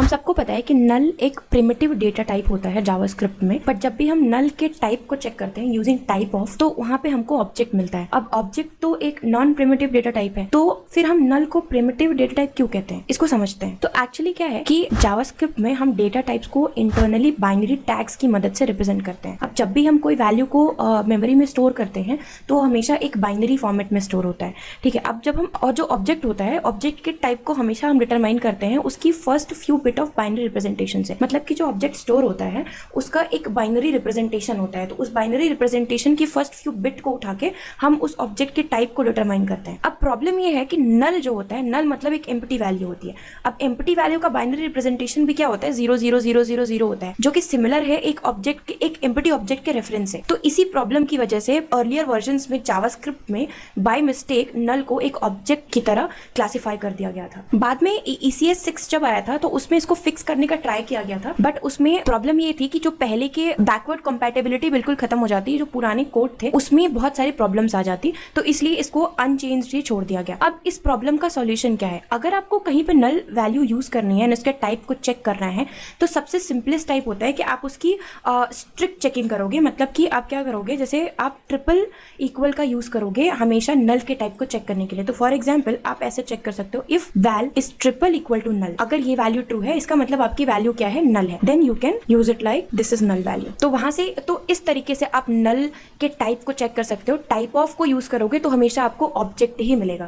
हम सबको पता है कि नल एक प्रिमिटिव डेटा टाइप होता है जावास्क्रिप्ट में, बट जब भी हम नल के टाइप को चेक करते हैं यूजिंग टाइप ऑफ, तो वहां पे हमको ऑब्जेक्ट मिलता है। अब ऑब्जेक्ट तो एक नॉन प्रिमिटिव डेटा टाइप है, तो फिर हम नल को प्रिमिटिव डेटा टाइप क्यों कहते हैं, इसको समझते हैं। तो एक्चुअली क्या है कि जावास्क्रिप्ट में हम डेटा टाइप्स को इंटरनली बाइनरी टैग्स की मदद से रिप्रेजेंट करते हैं। अब जब भी हम कोई वैल्यू को मेमोरी में स्टोर करते हैं तो हमेशा एक बाइनरी फॉर्मेट में स्टोर होता है, ठीक है। अब जब हम और जो ऑब्जेक्ट होता है, ऑब्जेक्ट के टाइप को हमेशा हम डिटरमाइन करते हैं उसकी first few bit of binary representation से। मतलब कि जो ऑब्जेक्ट स्टोर होता है उसका एक बाइनरी रिप्रेजेंटेशन होता है, तो उस बाइनरी रिप्रेजेंटेशन की फर्स्ट फ्यू बिट को उठा के हम उस ऑब्जेक्ट के टाइप को डिटरमाइन करते हैं। अब प्रॉब्लम ये है कि नल जो होता है, नल मतलब एक एम्प्टी वैल्यू होती है। अब एम्प्टी वैल्यू का बाइनरी रिप्रेजेंटेशन भी क्या होता है, 0 0 0 0 0 होता है, जो कि सिमिलर है एक ऑब्जेक्ट के, एक एम्प्टी ऑब्जेक्ट के रेफरेंस से। तो इसी प्रॉब्लम की वजह से अर्लियर वर्जन्स में जावास्क्रिप्ट में बाय मिस्टेक नल को एक ऑब्जेक्ट की तरह क्लासिफाई कर दिया गया था। बाद में ECS 6 जब आया था तो उसमें इसको फिक्स करने का ट्राई किया गया था, बट उसमें प्रॉब्लम ये थी कि जो पहले के बैकवर्ड कंपैटिबिलिटी बिल्कुल खत्म हो जाती, जो पुराने कोड थे उसमें बहुत सारी प्रॉब्लम्स आ जाती, तो इसलिए इसको अनचेंज्ड ही छोड़ दिया गया। अब इस प्रॉब्लम का सॉल्यूशन क्या है? अगर आपको कहीं पे नल वैल्यू यूज करनी है, इसके टाइप को चेक करना है, तो सबसे सिंपलेस्ट टाइप होता है कि आप उसकी स्ट्रिक्ट चेकिंग करोगे। मतलब कि आप क्या करोगे, जैसे आप ट्रिपल इक्वल का यूज करोगे हमेशा नल के टाइप को चेक करने के लिए। तो फॉर एग्जाम्पल आप ऐसे चेक कर सकते हो, if val is triple equal to null, अगर ये वैल्यू ट्रू है इसका मतलब आपकी वैल्यू क्या है, नल है, then you can use it like this is null value. तो वहां से तो इस तरीके से आप नल के टाइप को चेक कर सकते हो। टाइप ऑफ को यूज करोगे तो हमेशा आपको ऑब्जेक्ट ही मिलेगा।